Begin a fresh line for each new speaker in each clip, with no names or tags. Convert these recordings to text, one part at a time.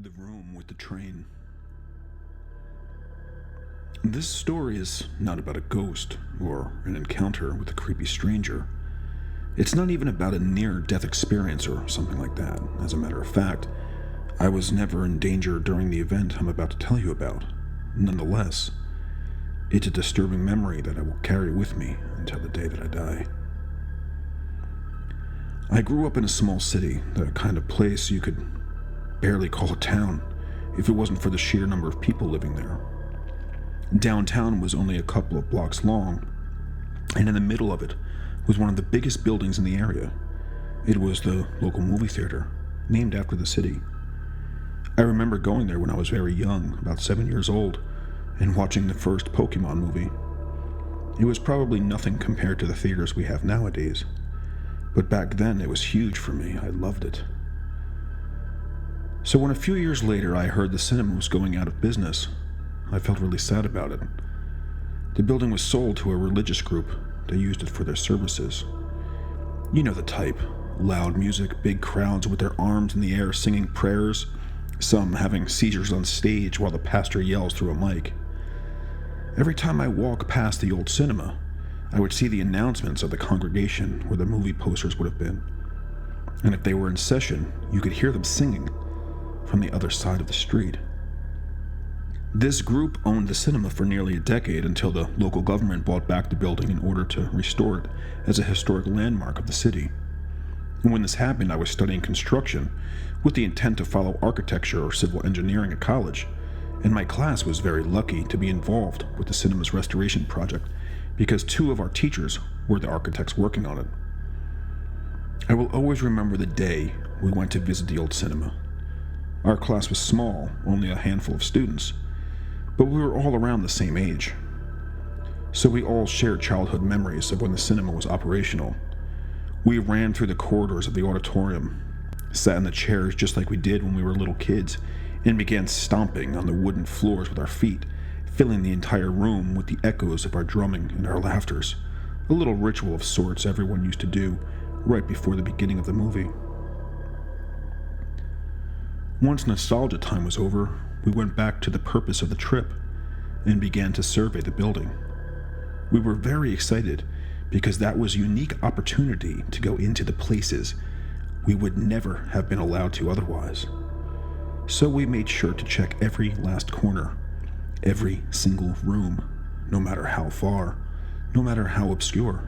The Room with the Train. This story is not about a ghost or an encounter with a creepy stranger. It's not even about a near-death experience or something like that. As a matter of fact, I was never in danger during the event I'm about to tell you about. Nonetheless, it's a disturbing memory that I will carry with me until the day that I die. I grew up in a small city, the kind of place you could barely call a town if it wasn't for the sheer number of people living there. Downtown was only a couple of blocks long, and in the middle of it was one of the biggest buildings in the area. It was the local movie theater, named after the city. I remember going there when I was very young, about 7 years old, and watching the first Pokemon movie. It was probably nothing compared to the theaters we have nowadays, but back then it was huge for me. I loved it. So when a few years later I heard the cinema was going out of business, I felt really sad about it. The building was sold to a religious group that used it for their services. You know the type. Loud music, big crowds with their arms in the air singing prayers, some having seizures on stage while the pastor yells through a mic. Every time I walk past the old cinema, I would see the announcements of the congregation where the movie posters would have been. And if they were in session, you could hear them singing from the other side of the street. This group owned the cinema for nearly a decade until the local government bought back the building in order to restore it as a historic landmark of the city. And when this happened, I was studying construction with the intent to follow architecture or civil engineering at college, and my class was very lucky to be involved with the cinema's restoration project because two of our teachers were the architects working on it. I will always remember the day we went to visit the old cinema. Our class was small, only a handful of students, but we were all around the same age. So we all shared childhood memories of when the cinema was operational. We ran through the corridors of the auditorium, sat in the chairs just like we did when we were little kids, and began stomping on the wooden floors with our feet, filling the entire room with the echoes of our drumming and our laughters, a little ritual of sorts everyone used to do right before the beginning of the movie. Once nostalgia time was over, we went back to the purpose of the trip and began to survey the building. We were very excited because that was a unique opportunity to go into the places we would never have been allowed to otherwise. So we made sure to check every last corner, every single room, no matter how far, no matter how obscure.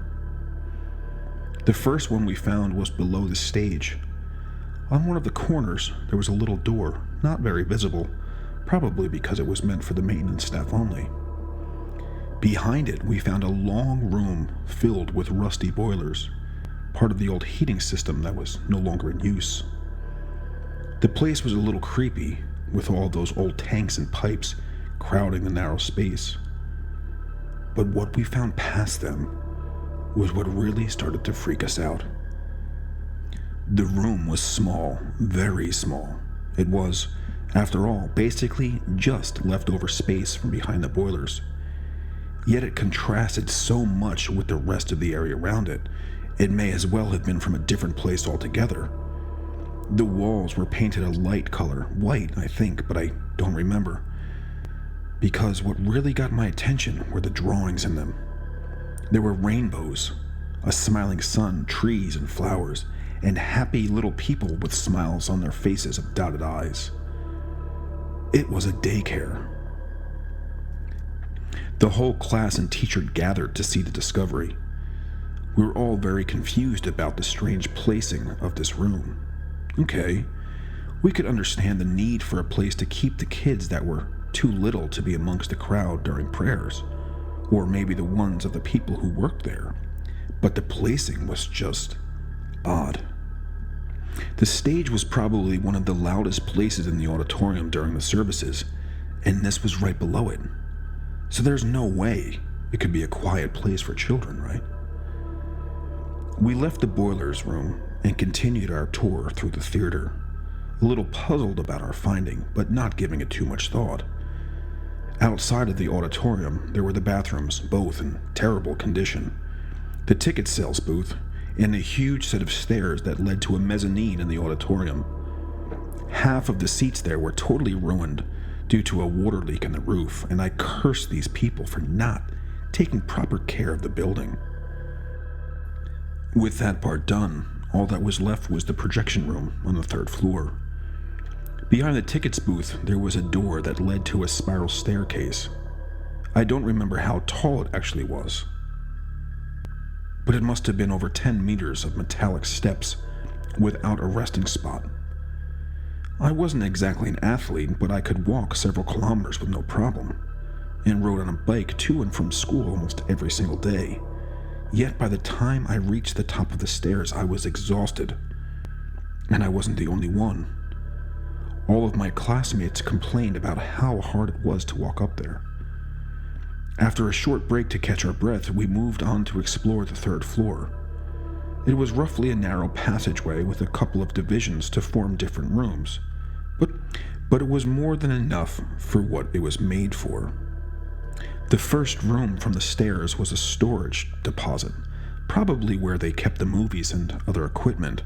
The first one we found was below the stage. On one of the corners, there was a little door, not very visible, probably because it was meant for the maintenance staff only. Behind it, we found a long room filled with rusty boilers, part of the old heating system that was no longer in use. The place was a little creepy, with all those old tanks and pipes crowding the narrow space. But what we found past them was what really started to freak us out. The room was small, very small. It was, after all, basically just leftover space from behind the boilers. Yet it contrasted so much with the rest of the area around it, it may as well have been from a different place altogether. The walls were painted a light color, white I think, but I don't remember. Because what really got my attention were the drawings in them. There were rainbows, a smiling sun, trees and flowers, and happy little people with smiles on their faces of dotted eyes. It was a daycare. The whole class and teacher gathered to see the discovery. We were all very confused about the strange placing of this room. Okay, we could understand the need for a place to keep the kids that were too little to be amongst the crowd during prayers, or maybe the ones of the people who worked there, but the placing was just odd. The stage was probably one of the loudest places in the auditorium during the services, and this was right below it. So there's no way it could be a quiet place for children, right? We left the boilers room and continued our tour through the theater, a little puzzled about our finding, but not giving it too much thought. Outside of the auditorium, there were the bathrooms, both in terrible condition, the ticket sales booth, and a huge set of stairs that led to a mezzanine in the auditorium. Half of the seats there were totally ruined due to a water leak in the roof, and I cursed these people for not taking proper care of the building. With that part done, all that was left was the projection room on the 3rd floor. Behind the tickets booth, there was a door that led to a spiral staircase. I don't remember how tall it actually was, but it must have been over 10 meters of metallic steps without a resting spot. I wasn't exactly an athlete, but I could walk several kilometers with no problem, and rode on a bike to and from school almost every single day. Yet by the time I reached the top of the stairs, I was exhausted, and I wasn't the only one. All of my classmates complained about how hard it was to walk up there. After a short break to catch our breath, we moved on to explore the 3rd floor. It was roughly a narrow passageway with a couple of divisions to form different rooms, but it was more than enough for what it was made for. The first room from the stairs was a storage deposit, probably where they kept the movies and other equipment,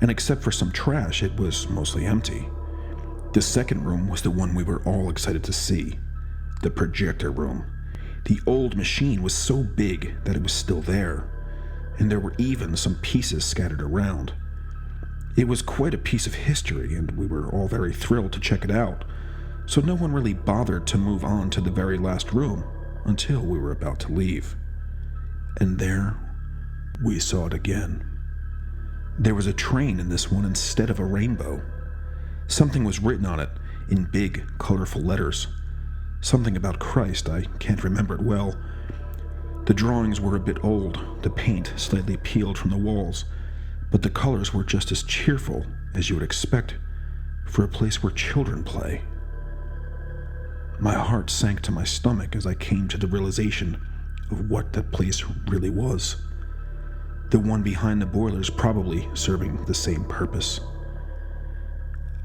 and except for some trash, it was mostly empty. The second room was the one we were all excited to see, the projector room. The old machine was so big that it was still there, and there were even some pieces scattered around. It was quite a piece of history, and we were all very thrilled to check it out, so no one really bothered to move on to the very last room until we were about to leave. And there, we saw it again. There was a train in this one instead of a rainbow. Something was written on it in big, colorful letters. Something about Christ, I can't remember it well. The drawings were a bit old, the paint slightly peeled from the walls, but the colors were just as cheerful as you would expect for a place where children play. My heart sank to my stomach as I came to the realization of what that place really was. The one behind the boilers probably serving the same purpose.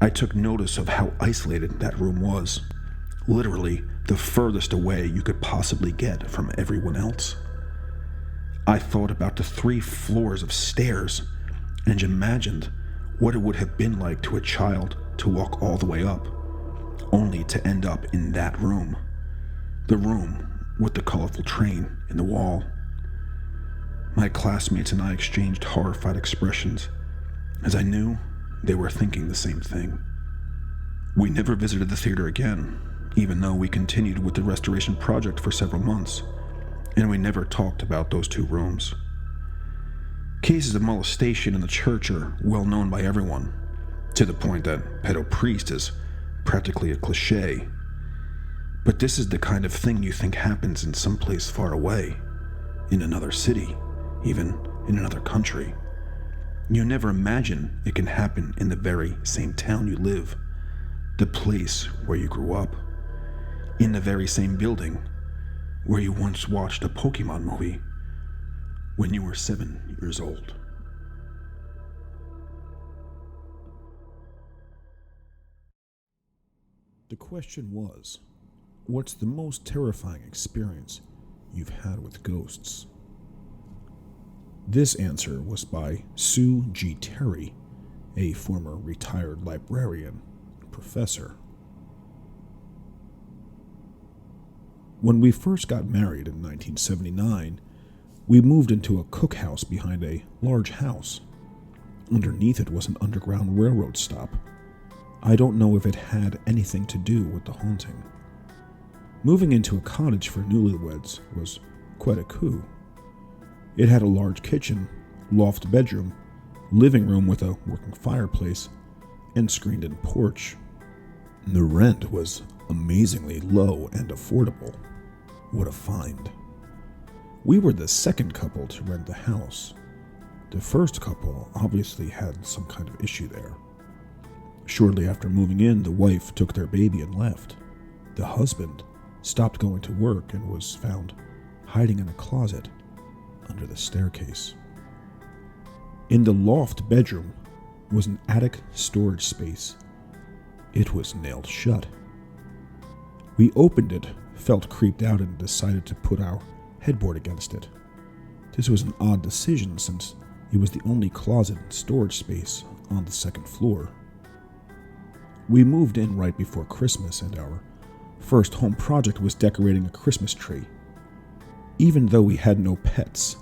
I took notice of how isolated that room was, literally the furthest away you could possibly get from everyone else. I thought about the 3 floors of stairs and imagined what it would have been like to a child to walk all the way up, only to end up in that room, the room with the colorful train in the wall. My classmates and I exchanged horrified expressions, as I knew they were thinking the same thing. We never visited the theater again, even though we continued with the restoration project for several months, and we never talked about those 2 rooms. Cases of molestation in the church are well known by everyone, to the point that pedo priest is practically a cliche. But this is the kind of thing you think happens in some place far away, in another city, even in another country. You never imagine it can happen in the very same town you live, the place where you grew up, in the very same building where you once watched a Pokemon movie when you were 7 years old. The question was, what's the most terrifying experience you've had with ghosts? This answer was by Sue G. Terry, a former retired librarian and professor. When we first got married in 1979, we moved into a cookhouse behind a large house. Underneath it was an underground railroad stop. I don't know if it had anything to do with the haunting. Moving into a cottage for newlyweds was quite a coup. It had a large kitchen, loft bedroom, living room with a working fireplace, and screened-in porch. The rent was amazingly low and affordable. What a find. We were the second couple to rent the house. The first couple obviously had some kind of issue there. Shortly after moving in, the wife took their baby and left. The husband stopped going to work and was found hiding in a closet under the staircase. In the loft bedroom was an attic storage space. It was nailed shut. We opened it, felt creeped out, and decided to put our headboard against it. This was an odd decision since it was the only closet and storage space on the second floor. We moved in right before Christmas, and our first home project was decorating a Christmas tree. Even though we had no pets,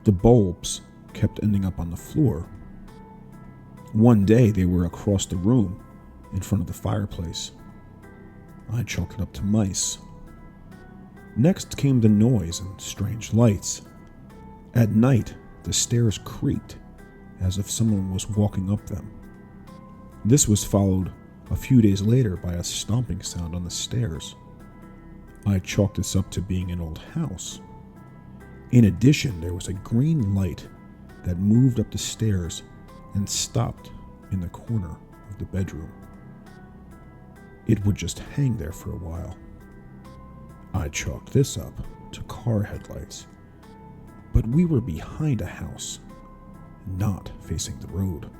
the bulbs kept ending up on the floor. One day they were across the room in front of the fireplace. I chalked it up to mice. Next came the noise and strange lights. At night, the stairs creaked as if someone was walking up them. This was followed a few days later by a stomping sound on the stairs. I chalked this up to being an old house. In addition, there was a green light that moved up the stairs and stopped in the corner of the bedroom. It would just hang there for a while. I chalked this up to car headlights, but we were behind a house, not facing the road.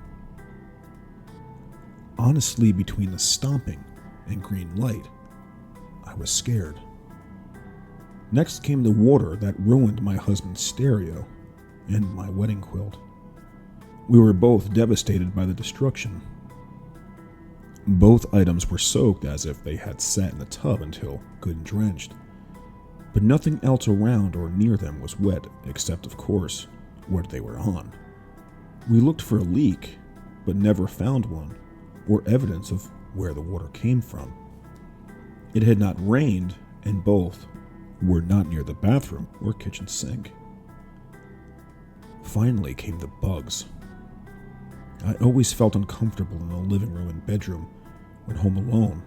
Honestly, between the stomping and green light, I was scared. Next came the water that ruined my husband's stereo and my wedding quilt. We were both devastated by the destruction. Both items were soaked as if they had sat in the tub until good and drenched, but nothing else around or near them was wet except, of course, what they were on. We looked for a leak, but never found one or evidence of where the water came from. It had not rained, and both were not near the bathroom or kitchen sink. Finally came the bugs. I always felt uncomfortable in the living room and bedroom when home alone,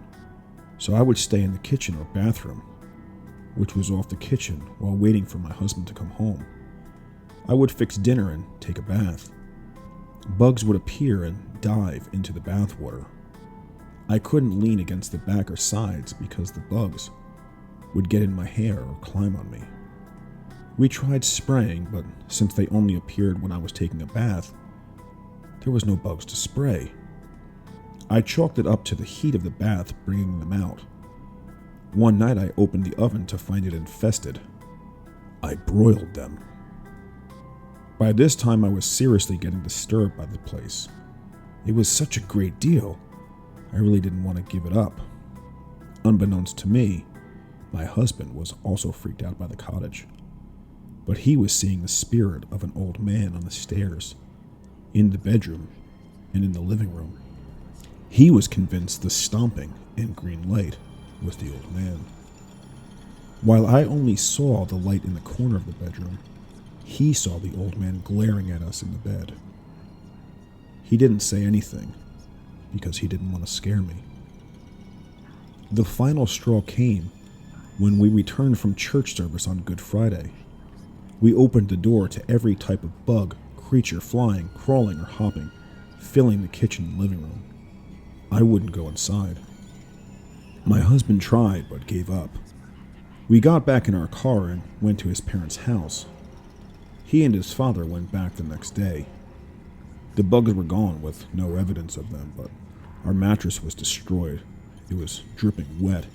so I would stay in the kitchen or bathroom, which was off the kitchen, while waiting for my husband to come home. I would fix dinner and take a bath. Bugs would appear and dive into the bathwater. I couldn't lean against the back or sides because the bugs would get in my hair or climb on me. We tried spraying, but since they only appeared when I was taking a bath, there was no bugs to spray. I chalked it up to the heat of the bath bringing them out. One night I opened the oven to find it infested. I broiled them. By this time I was seriously getting disturbed by the place. It was such a great deal, I really didn't want to give it up. Unbeknownst to me, my husband was also freaked out by the cottage, but he was seeing the spirit of an old man on the stairs, in the bedroom, and in the living room. He was convinced the stomping and green light was the old man. While I only saw the light in the corner of the bedroom, he saw the old man glaring at us in the bed. He didn't say anything, because he didn't want to scare me. The final straw came when we returned from church service on Good Friday. We opened the door to every type of bug, creature flying, crawling, or hopping, filling the kitchen and living room. I wouldn't go inside. My husband tried, but gave up. We got back in our car and went to his parents' house. He and his father went back the next day. The bugs were gone with no evidence of them, but our mattress was destroyed. It was dripping wet.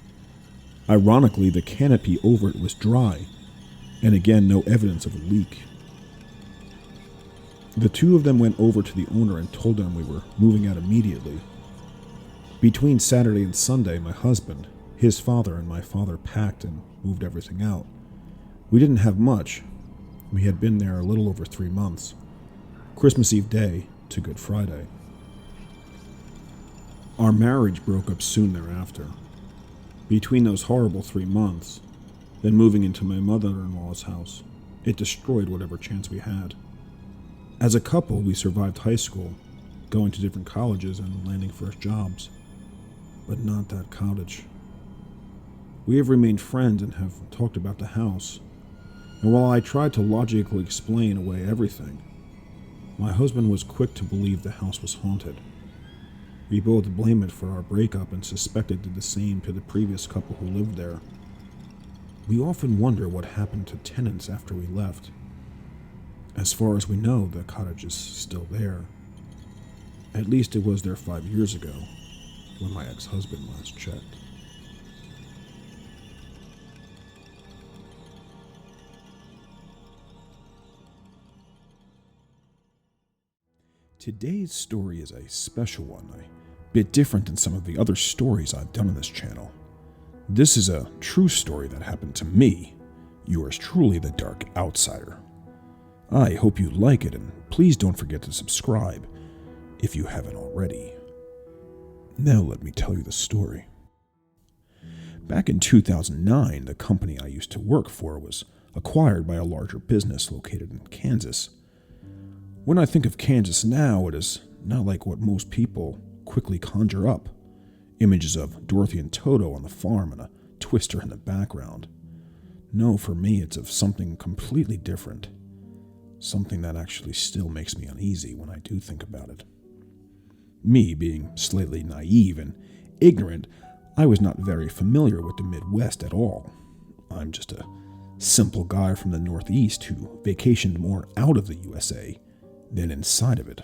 Ironically, the canopy over it was dry, and again, no evidence of a leak. The two of them went over to the owner and told them we were moving out immediately. Between Saturday and Sunday, my husband, his father, and my father packed and moved everything out. We didn't have much. We had been there a little over 3 months, Christmas Eve day to Good Friday. Our marriage broke up soon thereafter. Between those horrible 3 months, then moving into my mother-in-law's house, it destroyed whatever chance we had. As a couple, we survived high school, going to different colleges and landing first jobs. But not that cottage. We have remained friends and have talked about the house, and while I tried to logically explain away everything, my husband was quick to believe the house was haunted. We both blamed it for our breakup and suspected did the same to the previous couple who lived there. We often wonder what happened to tenants after we left. As far as we know, the cottage is still there. At least it was there 5 years ago, when my ex-husband last checked. Today's story is a special one. I bit different than some of the other stories I've done on this channel. This is a true story that happened to me, yours truly, the Dark Outsider. I hope you like it, and please don't forget to subscribe if you haven't already. Now let me tell you the story. Back in 2009, the company I used to work for was acquired by a larger business located in Kansas. When I think of Kansas now, it is not like what most people quickly conjure up. Images of Dorothy and Toto on the farm and a twister in the background. No, for me, it's of something completely different. Something that actually still makes me uneasy when I do think about it. Me being slightly naive and ignorant, I was not very familiar with the Midwest at all. I'm just a simple guy from the Northeast who vacationed more out of the USA than inside of it.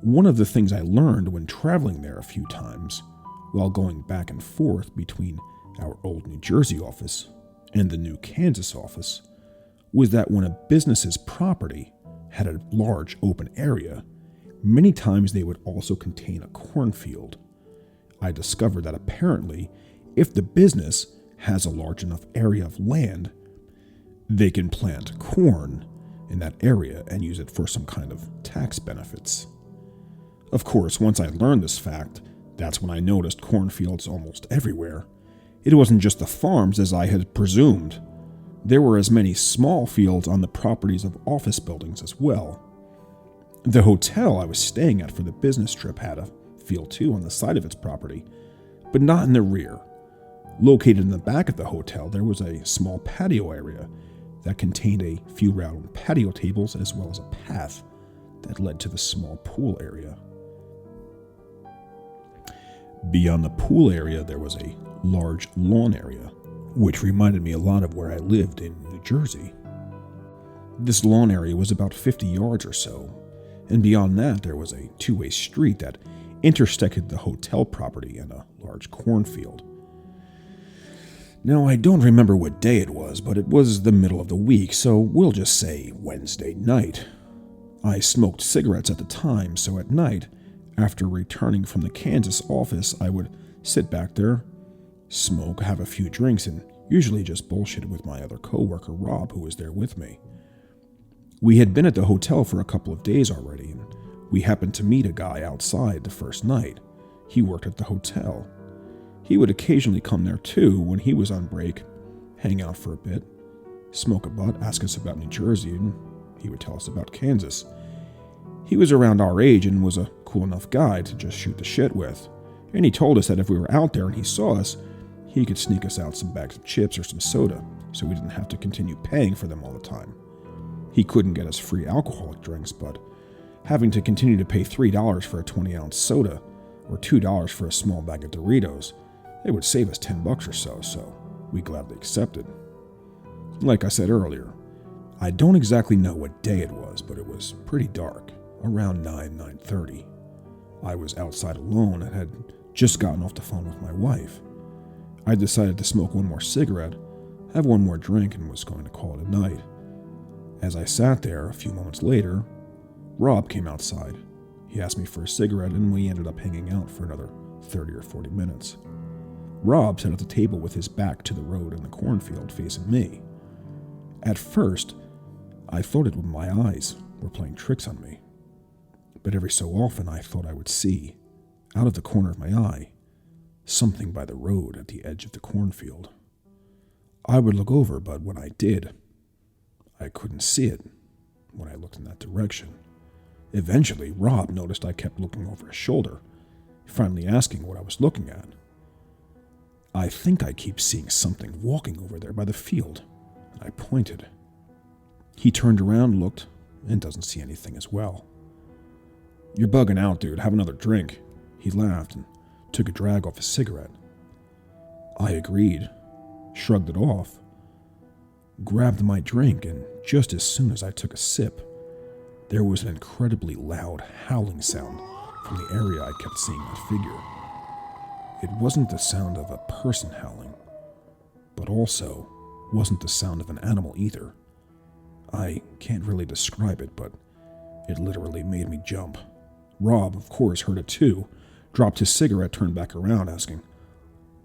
One of the things I learned when traveling there a few times, while going back and forth between our old New Jersey office and the new Kansas office, was that when a business's property had a large open area, many times they would also contain a cornfield. I discovered that apparently, if the business has a large enough area of land, they can plant corn in that area and use it for some kind of tax benefits. Of course, once I learned this fact, that's when I noticed cornfields almost everywhere. It wasn't just the farms as I had presumed. There were as many small fields on the properties of office buildings as well. The hotel I was staying at for the business trip had a field too on the side of its property, but not in the rear. Located in the back of the hotel, there was a small patio area that contained a few round patio tables as well as a path that led to the small pool area. Beyond the pool area, there was a large lawn area, which reminded me a lot of where I lived in New Jersey. This lawn area was about 50 yards or so, and beyond that there was a two-way street that intersected the hotel property and a large cornfield. Now, I don't remember what day it was, but it was the middle of the week, so we'll just say Wednesday night. I smoked cigarettes at the time, so at night, after returning from the Kansas office, I would sit back there, smoke, have a few drinks, and usually just bullshit with my other coworker, Rob, who was there with me. We had been at the hotel for a couple of days already, and we happened to meet a guy outside the first night. He worked at the hotel. He would occasionally come there too when he was on break, hang out for a bit, smoke a butt, ask us about New Jersey, and he would tell us about Kansas. He was around our age and was a cool enough guy to just shoot the shit with, and he told us that if we were out there and he saw us, he could sneak us out some bags of chips or some soda so we didn't have to continue paying for them all the time. He couldn't get us free alcoholic drinks, but having to continue to pay $3 for a 20-ounce soda or $2 for a small bag of Doritos, it would save us $10 or so we gladly accepted. Like I said earlier, I don't exactly know what day it was, but it was pretty dark, around 9:30. I was outside alone and had just gotten off the phone with my wife. I decided to smoke one more cigarette, have one more drink, and was going to call it a night. As I sat there, a few moments later, Rob came outside. He asked me for a cigarette, and we ended up hanging out for another 30 or 40 minutes. Rob sat at the table with his back to the road in the cornfield facing me. At first, I thought it was my eyes were playing tricks on me. But every so often I thought I would see, out of the corner of my eye, something by the road at the edge of the cornfield. I would look over, but when I did, I couldn't see it when I looked in that direction. Eventually, Rob noticed I kept looking over his shoulder, finally asking what I was looking at. I think I keep seeing something walking over there by the field, and I pointed. He turned around, looked, and doesn't see anything as well. "You're bugging out, dude. Have another drink." He laughed and took a drag off his cigarette. I agreed, shrugged it off, grabbed my drink, and just as soon as I took a sip, there was an incredibly loud howling sound from the area I kept seeing that figure. It wasn't the sound of a person howling, but also wasn't the sound of an animal either. I can't really describe it, but it literally made me jump. Rob, of course, heard it too, dropped his cigarette, turned back around, asking,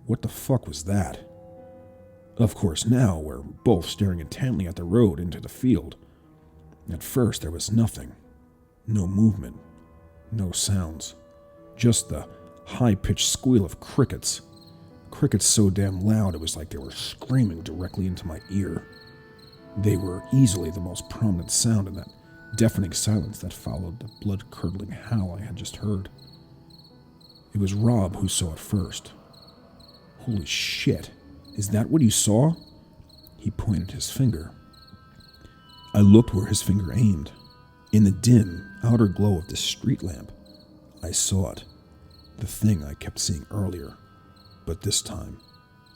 "What the fuck was that?" Of course, now we're both staring intently at the road into the field. At first, there was nothing. No movement. No sounds. Just the high-pitched squeal of crickets. Crickets so damn loud it was like they were screaming directly into my ear. They were easily the most prominent sound in that deafening silence that followed the blood-curdling howl I had just heard. It was Rob who saw it first. "Holy shit, is that what you saw?" He pointed his finger. I looked where his finger aimed. In the dim, outer glow of the street lamp, I saw it. The thing I kept seeing earlier. But this time,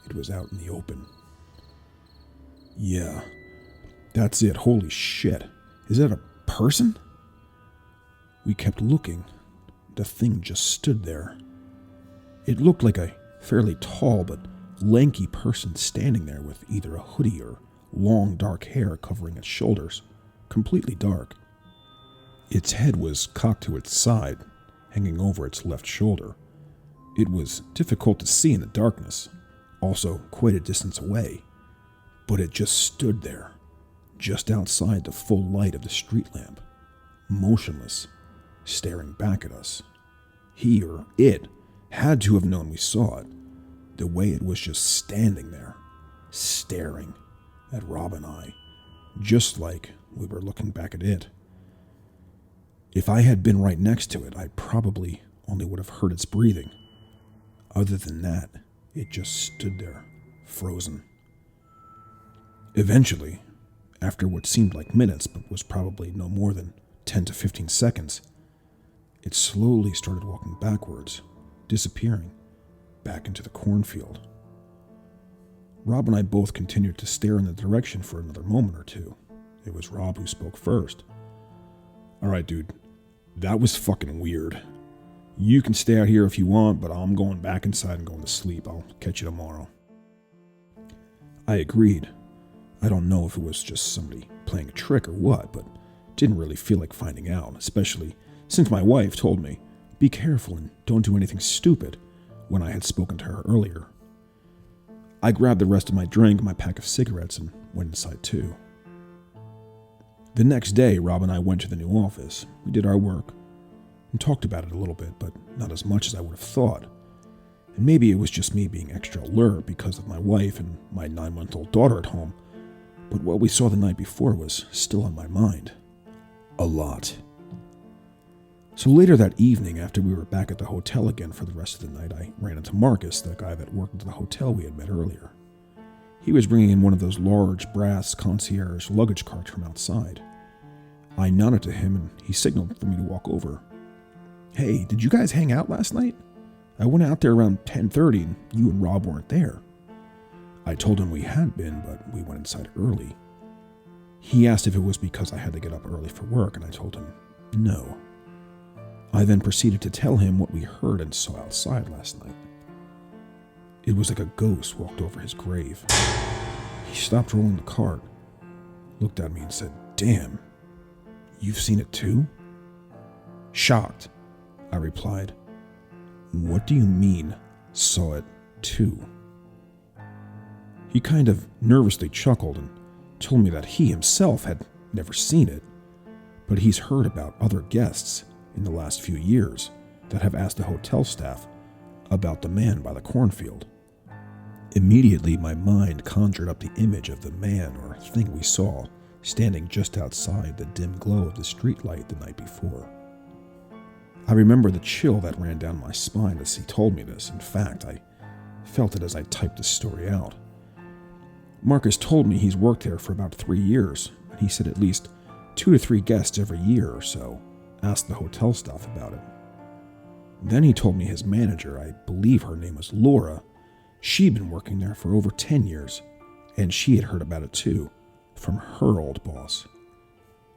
it was out in the open. "Yeah, that's it. Holy shit. Is that a person?" We kept looking. The thing just stood there. It looked like a fairly tall but lanky person standing there with either a hoodie or long dark hair covering its shoulders, completely dark. Its head was cocked to its side, hanging over its left shoulder. It was difficult to see in the darkness, also quite a distance away, but it just stood there, just outside the full light of the street lamp, motionless, staring back at us. He or it had to have known we saw it, the way it was just standing there, staring at Rob and I, just like we were looking back at it. If I had been right next to it, I probably only would have heard its breathing. Other than that, it just stood there, frozen. Eventually, after what seemed like minutes but was probably no more than 10 to 15 seconds, it slowly started walking backwards, disappearing, back into the cornfield. Rob and I both continued to stare in the direction for another moment or two. It was Rob who spoke first. "All right, dude, that was fucking weird. You can stay out here if you want, but I'm going back inside and going to sleep. I'll catch you tomorrow." I agreed. I don't know if it was just somebody playing a trick or what, but didn't really feel like finding out, especially since my wife told me, "Be careful and don't do anything stupid," when I had spoken to her earlier. I grabbed the rest of my drink and my pack of cigarettes and went inside too. The next day, Rob and I went to the new office. We did our work and talked about it a little bit, but not as much as I would have thought. And maybe it was just me being extra alert because of my wife and my 9-month-old daughter at home, but what we saw the night before was still on my mind. A lot. So later that evening, after we were back at the hotel again for the rest of the night, I ran into Marcus, the guy that worked at the hotel we had met earlier. He was bringing in one of those large brass concierge luggage carts from outside. I nodded to him and he signaled for me to walk over. "Hey, did you guys hang out last night? I went out there around 10:30 and you and Rob weren't there." I told him we had been, but we went inside early. He asked if it was because I had to get up early for work, and I told him no. I then proceeded to tell him what we heard and saw outside last night. It was like a ghost walked over his grave. He stopped rolling the cart, looked at me and said, "Damn, you've seen it too?" Shocked, I replied, "What do you mean, saw it too?" He kind of nervously chuckled and told me that he himself had never seen it, but he's heard about other guests in the last few years that have asked the hotel staff about the man by the cornfield. Immediately, my mind conjured up the image of the man or thing we saw standing just outside the dim glow of the streetlight the night before. I remember the chill that ran down my spine as he told me this. In fact, I felt it as I typed this story out. Marcus told me he's worked there for about 3 years, and he said at least 2 to 3 guests every year or so asked the hotel staff about it. Then he told me his manager, I believe her name was Laura, she'd been working there for over 10 years, and she had heard about it too, from her old boss.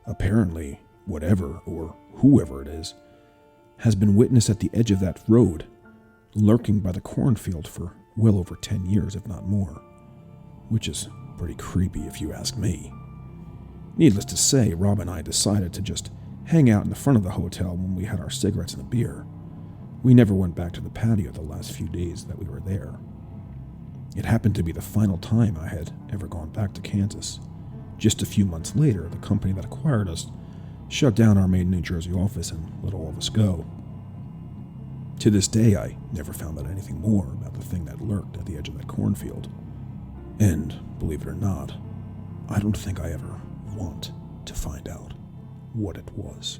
Apparently, whatever or whoever it is, has been witnessed at the edge of that road, lurking by the cornfield for well over 10 years, if not more. Which is pretty creepy if you ask me. Needless to say, Rob and I decided to just hang out in the front of the hotel when we had our cigarettes and a beer. We never went back to the patio the last few days that we were there. It happened to be the final time I had ever gone back to Kansas. Just a few months later, the company that acquired us shut down our main New Jersey office and let all of us go. To this day, I never found out anything more about the thing that lurked at the edge of that cornfield. And, believe it or not, I don't think I ever want to find out what it was.